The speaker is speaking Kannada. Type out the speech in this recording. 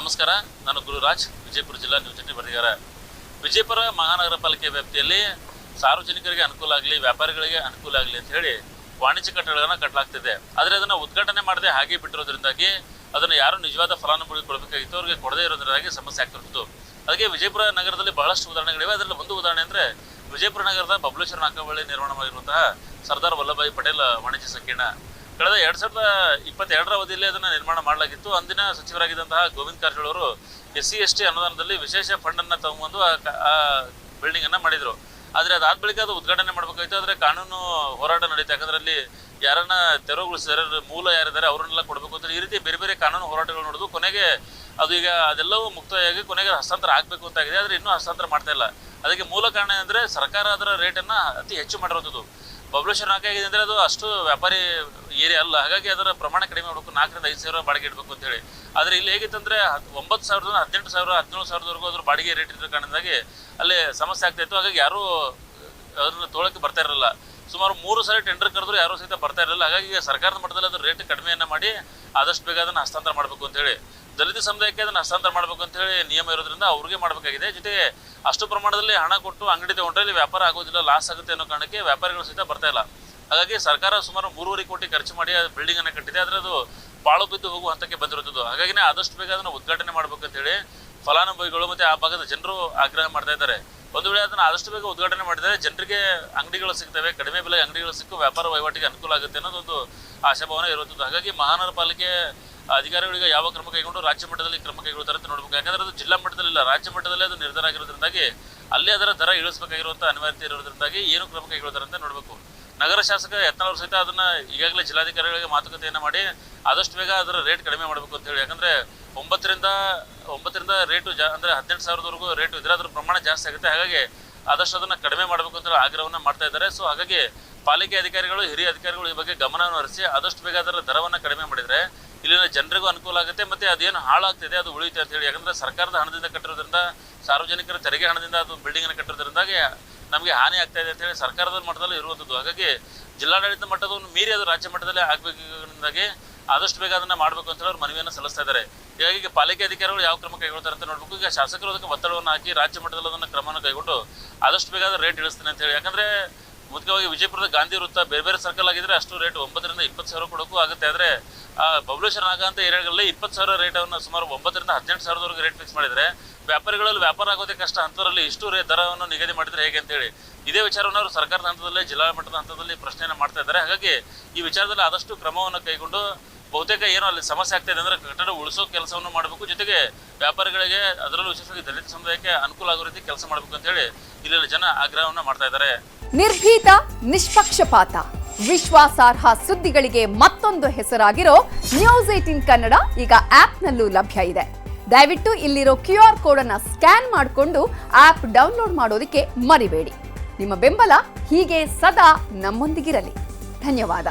ನಮಸ್ಕಾರ, ನಾನು ಗುರುರಾಜ್, ವಿಜಯಪುರ ಜಿಲ್ಲಾ ನ್ಯೂಸ್ ಏಟೀನ್ ವರದಿಗಾರ. ವಿಜಯಪುರ ಮಹಾನಗರ ಪಾಲಿಕೆ ವ್ಯಾಪ್ತಿಯಲ್ಲಿ ಸಾರ್ವಜನಿಕರಿಗೆ ಅನುಕೂಲ ಆಗಲಿ, ವ್ಯಾಪಾರಿಗಳಿಗೆ ಅನುಕೂಲ ಆಗಲಿ ಅಂತ ಹೇಳಿ ವಾಣಿಜ್ಯ ಕಟ್ಟಡಗಳನ್ನು ಕಟ್ಟಲಾಗ್ತಿದೆ. ಆದರೆ ಅದನ್ನು ಉದ್ಘಾಟನೆ ಮಾಡದೆ ಹಾಗೆ ಬಿಟ್ಟಿರೋದ್ರಿಂದಾಗಿ ಅದನ್ನು ಯಾರು ನಿಜವಾದ ಫಲಾನುಭವಿ ಕೊಡಬೇಕಾಗಿತ್ತು ಅವ್ರಿಗೆ ಕೊಡದೇ ಇರೋದ್ರಿಂದಾಗಿ ಸಮಸ್ಯೆ ಆಗ್ತಿರ್ತಿತ್ತು. ಅದಕ್ಕೆ ವಿಜಯಪುರ ನಗರದಲ್ಲಿ ಬಹಳಷ್ಟು ಉದಾಹರಣೆಗಳಿವೆ. ಅದರಲ್ಲಿ ಒಂದು ಉದಾಹರಣೆ ಅಂದರೆ ವಿಜಯಪುರ ನಗರದ ಬಬಲೇಶ್ವರ ನಾಕಾ ಬಳಿ ನಿರ್ಮಾಣ ಮಾಡಿರುವಂತಹ ಸರ್ದಾರ್ ವಲ್ಲಭಭಾಯಿ ಪಟೇಲ್ ವಾಣಿಜ್ಯ ಸಂಕೀರ್ಣ ಕಳೆದ 2022ರ ಅವಧಿಯಲ್ಲಿ ಅದನ್ನು ನಿರ್ಮಾಣ ಮಾಡಲಾಗಿತ್ತು. ಅಂದಿನ ಸಚಿವರಾಗಿದ್ದಂತಹ ಗೋವಿಂದ ಕಾರಜೋಳ ಅವರು SC/ST ಅನುದಾನದಲ್ಲಿ ವಿಶೇಷ ಫಂಡನ್ನು ತಗೊಂಡು ಆ ಬಿಲ್ಡಿಂಗನ್ನು ಮಾಡಿದರು. ಆದರೆ ಅದಾದ ಬಳಿಕ ಅದು ಉದ್ಘಾಟನೆ ಮಾಡಬೇಕಾಗಿತ್ತು. ಆದರೆ ಕಾನೂನು ಹೋರಾಟ ನಡೀತು. ಯಾಕಂದರೆ ಅಲ್ಲಿ ಯಾರನ್ನ ತೆರವುಗೊಳಿಸಿದ್ದಾರೆ, ಮೂಲ ಯಾರಿದ್ದಾರೆ ಅವರನ್ನೆಲ್ಲ ಕೊಡಬೇಕು ಅಂತ ಈ ರೀತಿ ಬೇರೆ ಬೇರೆ ಕಾನೂನು ಹೋರಾಟಗಳು ನೋಡೋದು. ಕೊನೆಗೆ ಅದು ಈಗ ಅದೆಲ್ಲವೂ ಮುಕ್ತಾಯವಾಗಿ ಕೊನೆಗೆ ಹಸ್ತಾಂತರ ಆಗಬೇಕು ಅಂತಾಗಿದೆ. ಆದರೆ ಇನ್ನೂ ಹಸ್ತಾಂತರ ಮಾಡ್ತಾ ಇಲ್ಲ. ಅದಕ್ಕೆ ಮೂಲ ಕಾರಣ ಅಂದರೆ ಸರ್ಕಾರ ಅದರ ರೇಟನ್ನು ಅತಿ ಹೆಚ್ಚು ಮಾಡಿರೋದು. ಬಬಲೇಶ್ವರ ನಾಲ್ಕು ಆಗಿದೆ ಅಂದರೆ ಅದು ಅಷ್ಟು ವ್ಯಾಪಾರಿ ಏರಿಯಾ ಅಲ್ಲ. ಹಾಗಾಗಿ ಅದರ ಪ್ರಮಾಣ ಕಡಿಮೆ ಮಾಡಬೇಕು, 4ರಿಂದ 5 ಸಾವಿರ ಬಾಡಿಗೆ ಇಡಬೇಕು ಅಂತ ಹೇಳಿ. ಆದರೆ ಇಲ್ಲಿ ಹೇಗಿತ್ತಂದರೆ 9,000 18,000 17,000ವರೆಗೂ ಅದ್ರ ಬಾಡಿಗೆ ರೇಟ್ ಇದ್ದ ಕಾರಣದಿಂದಾಗಿ ಅಲ್ಲಿ ಸಮಸ್ಯೆ ಆಗ್ತಾಯಿತ್ತು. ಹಾಗಾಗಿ ಯಾರೂ ಅದನ್ನು ತೊಗೊಳಕ್ಕೆ ಬರ್ತಾ ಇರಲಿಲ್ಲ. ಸುಮಾರು 3 ಸಾರಿ ಟೆಂಡರ್ ಕರೆದ್ರು ಯಾರೂ ಸಹಿತ ಬರ್ತಾ ಇರಲಿಲ್ಲ. ಹಾಗಾಗಿ ಈಗ ಸರ್ಕಾರದ ಮಟ್ಟದಲ್ಲಿ ಅದ್ರ ರೇಟ್ ಕಡಿಮೆಯನ್ನು ಮಾಡಿ ಆದಷ್ಟು ಬೇಗ ಅದನ್ನು ಹಸ್ತಾಂತರ ಮಾಡಬೇಕು ಅಂತೇಳಿ, ದಲಿತ ಸಮುದಾಯಕ್ಕೆ ಅದನ್ನು ಹಸ್ತಾಂತರ ಮಾಡಬೇಕು ಅಂತೇಳಿ ನಿಯಮ ಇರೋದ್ರಿಂದ ಅವ್ರಿಗೆ ಮಾಡಬೇಕಾಗಿದೆ. ಜೊತೆಗೆ ಅಷ್ಟು ಪ್ರಮಾಣದಲ್ಲಿ ಹಣ ಕೊಟ್ಟು ಅಂಗಡಿ ತಗೊಂಡ್ರೆ ಇಲ್ಲಿ ವ್ಯಾಪಾರ ಆಗೋದಿಲ್ಲ, ಲಾಸ್ ಆಗುತ್ತೆ ಅನ್ನೋ ಕಾರಣಕ್ಕೆ ವ್ಯಾಪಾರಿಗಳು ಸಹಿತ ಬರ್ತಾ ಇಲ್ಲ. ಹಾಗಾಗಿ ಸರ್ಕಾರ ಸುಮಾರು 3.5 ಕೋಟಿ ಖರ್ಚು ಮಾಡಿ ಆ ಬಿಲ್ಡಿಂಗನ್ನು ಕಟ್ಟಿದೆ. ಆದರೆ ಅದು ಪಾಳು ಬಿದ್ದು ಹೋಗುವ ಹಂತಕ್ಕೆ ಬಂದಿರುತ್ತದೆ. ಹಾಗಾಗಿ ಆದಷ್ಟು ಬೇಗ ಅದನ್ನು ಉದ್ಘಾಟನೆ ಮಾಡಬೇಕಂತೇಳಿ ಫಲಾನುಭವಿಗಳು ಮತ್ತು ಆ ಭಾಗದ ಜನರು ಆಗ್ರಹ ಮಾಡ್ತಾ ಇದ್ದಾರೆ. ಒಂದು ವೇಳೆ ಅದನ್ನು ಆದಷ್ಟು ಬೇಗ ಉದ್ಘಾಟನೆ ಮಾಡಿದರೆ ಜನರಿಗೆ ಅಂಗಡಿಗಳು ಸಿಗ್ತವೆ, ಕಡಿಮೆ ಬೆಲೆ ಅಂಗಡಿಗಳು ಸಿಕ್ಕು ವ್ಯಾಪಾರ ವಹಿವಾಟಿಗೆ ಅನುಕೂಲ ಆಗುತ್ತೆ ಅನ್ನೋದೊಂದು ಆಶಾಭಾವನೆ ಇರುತ್ತದೆ. ಹಾಗಾಗಿ ಮಹಾನಗರ ಪಾಲಿಕೆ ಅಧಿಕಾರಿಗಳಿಗೆ ಯಾವ ಕ್ರಮ ಕೈಗೊಂಡು ರಾಜ್ಯ ಮಟ್ಟದಲ್ಲಿ ಕ್ರಮ ಕೈಗೊಳ್ತಾರೆ ಅಂತ ನೋಡಬೇಕು. ಯಾಕಂದರೆ ಅದು ಜಿಲ್ಲಾ ಮಟ್ಟದಲ್ಲಿ ಇಲ್ಲ, ರಾಜ್ಯ ಮಟ್ಟದಲ್ಲೇ ಅದು ನಿರ್ಧಾರ ಆಗಿರೋದ್ರಿಂದಾಗಿ ಅಲ್ಲಿ ಅದರ ದರ ಇಳಿಸಬೇಕಾಗಿರುವಂಥ ಅನಿವಾರ್ಯತೆ ಇರೋದ್ರಿಂದಾಗಿ ಏನು ಕ್ರಮ ಕೈಗೊಳ್ತಾರೆ ಅಂತ ನೋಡಬೇಕು. ನಗರ ಶಾಸಕ ಯತ್ನಾಳ್ ಸಹಿತ ಅದನ್ನು ಈಗಾಗಲೇ ಜಿಲ್ಲಾಧಿಕಾರಿಗಳಿಗೆ ಮಾತುಕತೆಯನ್ನು ಮಾಡಿ ಆದಷ್ಟು ಬೇಗ ಅದರ ರೇಟ್ ಕಡಿಮೆ ಮಾಡಬೇಕು ಅಂತ ಹೇಳಿ. ಯಾಕಂದರೆ 9ರಿಂದ ರೇಟು ಅಂದರೆ 18,000ವರೆಗೂ ರೇಟು ಇದ್ರೆ ಅದರ ಪ್ರಮಾಣ ಜಾಸ್ತಿ ಆಗುತ್ತೆ. ಹಾಗಾಗಿ ಆದಷ್ಟು ಅದನ್ನು ಕಡಿಮೆ ಮಾಡಬೇಕು ಅಂತ ಆಗ್ರಹವನ್ನು ಮಾಡ್ತಾ ಇದ್ದಾರೆ. ಸೊ ಹಾಗಾಗಿ ಪಾಲಿಕೆ ಅಧಿಕಾರಿಗಳು, ಹಿರಿಯ ಅಧಿಕಾರಿಗಳು ಈ ಬಗ್ಗೆ ಗಮನವನ್ನು ಹರಿಸಿ ಆದಷ್ಟು ಬೇಗ ಅದರ ದರವನ್ನು ಕಡಿಮೆ ಮಾಡಿದರೆ ಇಲ್ಲಿನ ಜನರಿಗೂ ಅನುಕೂಲ ಆಗುತ್ತೆ ಮತ್ತು ಅದೇನು ಹಾಳಾಗ್ತಿದೆ ಅದು ಉಳಿಯುತ್ತೆ ಅಂತ ಹೇಳಿ. ಯಾಕಂದರೆ ಸರ್ಕಾರದ ಹಣದಿಂದ ಕಟ್ಟಿರೋದ್ರಿಂದ, ಸಾರ್ವಜನಿಕರ ತೆರಿಗೆ ಹಣದಿಂದ ಅದು ಬಿಲ್ಡಿಂಗನ್ನು ಕಟ್ಟಿರೋದ್ರಿಂದಾಗಿ ನಮಗೆ ಹಾನಿ ಆಗ್ತಾ ಇದೆ ಅಂತ ಹೇಳಿ ಸರ್ಕಾರದ ಮಟ್ಟದಲ್ಲಿ ಇರುವಂಥದ್ದು. ಹಾಗಾಗಿ ಜಿಲ್ಲಾಡಳಿತ ಮಟ್ಟದನ್ನು ಮೀರಿ ಅದು ರಾಜ್ಯ ಮಟ್ಟದಲ್ಲೇ ಆಗಬೇಕಾಗಿ ಆದಷ್ಟು ಬೇಗ ಅದನ್ನು ಮಾಡಬೇಕು ಅಂತ ಹೇಳಿ ಅವ್ರು ಮನವಿಯನ್ನು ಸಲ್ಲಿಸ್ತಾ ಇದ್ದಾರೆ. ಹೀಗಾಗಿ ಪಾಲಿಕೆ ಅಧಿಕಾರಿಗಳು ಯಾವ ಕ್ರಮ ಕೈಗೊಳ್ತಾರೆ ಅಂತ ನೋಡಬೇಕು. ಈಗ ಶಾಸಕರು ಅದಕ್ಕೆ ಒತ್ತಡವನ್ನು ಹಾಕಿ ರಾಜ್ಯ ಮಟ್ಟದಲ್ಲಿ ಅದನ್ನು ಕ್ರಮವನ್ನು ಕೈಗೊಂಡು ಆದಷ್ಟು ಬೇಗ ರೇಟ್ ಇಳಿಸ್ತೀನಿ ಅಂತ ಹೇಳಿ. ಯಾಕಂದರೆ ಮುಖ್ಯವಾಗಿ ವಿಜಯಪುರದ ಗಾಂಧಿ ವೃತ್ತ ಬೇರೆ ಬೇರೆ ಸರ್ಕಲ್ ಆಗಿದ್ರೆ ಅಷ್ಟು ರೇಟ್ 9ರಿಂದ 20 ಸಾವಿರ ಕೊಡೋಕ್ಕೂ ಆಗುತ್ತೆ. ಆದರೆ ಬಬಲೇಶ್ವರ ನಾಗ ಅಂತ ಏರಿಯಾಗಳಲ್ಲಿ 20 ಸಾವಿರ ರೇಟನ್ನು ಸುಮಾರು 9ರಿಂದ 18,000ವರೆಗೂ ರೇಟ್ ಫಿಕ್ಸ್ ಮಾಡಿದರೆ ವ್ಯಾಪಾರಿಗಳಲ್ಲಿ ವ್ಯಾಪಾರ ಆಗೋದೇ ಕಷ್ಟ. ಅಂಥದ್ರಲ್ಲಿ ಇಷ್ಟು ದರವನ್ನು ನಿಗದಿ ಮಾಡಿದರೆ ಹೇಗೆ ಅಂತೇಳಿ ಇದೇ ವಿಚಾರವನ್ನು ಅವರು ಸರ್ಕಾರದ ಹಂತದಲ್ಲಿ, ಜಿಲ್ಲಾ ಮಟ್ಟದ ಹಂತದಲ್ಲಿ ಪ್ರಶ್ನೆಯನ್ನು ಮಾಡ್ತಾ ಇದ್ದಾರೆ. ಹಾಗಾಗಿ ಈ ವಿಚಾರದಲ್ಲಿ ಆದಷ್ಟು ಕ್ರಮವನ್ನು ಕೈಗೊಂಡು ಬಹುತೇಕ ಏನೋ ಅಲ್ಲಿ ಸಮಸ್ಯೆ ಆಗ್ತಾಯಿದೆ ಅಂದರೆ ಕಟ್ಟಡ ಉಳಿಸೋ ಕೆಲಸವನ್ನು ಮಾಡಬೇಕು. ಜೊತೆಗೆ ವ್ಯಾಪಾರಿಗಳಿಗೆ, ಅದರಲ್ಲೂ ವಿಶೇಷವಾಗಿ ದಲಿತ ಸಮುದಾಯಕ್ಕೆ ಅನುಕೂಲ ಆಗೋ ರೀತಿ ಕೆಲಸ ಮಾಡಬೇಕು ಅಂತ ಹೇಳಿ ಇಲ್ಲಿನ ಜನ ಆಗ್ರಹವನ್ನು ಮಾಡ್ತಾ ಇದ್ದಾರೆ. ನಿರ್ಭೀತ, ನಿಷ್ಪಕ್ಷಪಾತ, ವಿಶ್ವಾಸಾರ್ಹ ಸುದ್ದಿಗಳಿಗೆ ಮತ್ತೊಂದು ಹೆಸರಾಗಿರೋ ನ್ಯೂಸ್ 18 ಕನ್ನಡ ಈಗ ಆಪ್ನಲ್ಲೂ ಲಭ್ಯ ಇದೆ. ದಯವಿಟ್ಟು ಇಲ್ಲಿರೋ QR ಕೋಡ್ ಅನ್ನು ಸ್ಕ್ಯಾನ್ ಮಾಡಿಕೊಂಡು ಆಪ್ ಡೌನ್ಲೋಡ್ ಮಾಡೋದಕ್ಕೆ ಮರಿಬೇಡಿ. ನಿಮ್ಮ ಬೆಂಬಲ ಹೀಗೆ ಸದಾ ನಮ್ಮೊಂದಿಗಿರಲಿ. ಧನ್ಯವಾದ.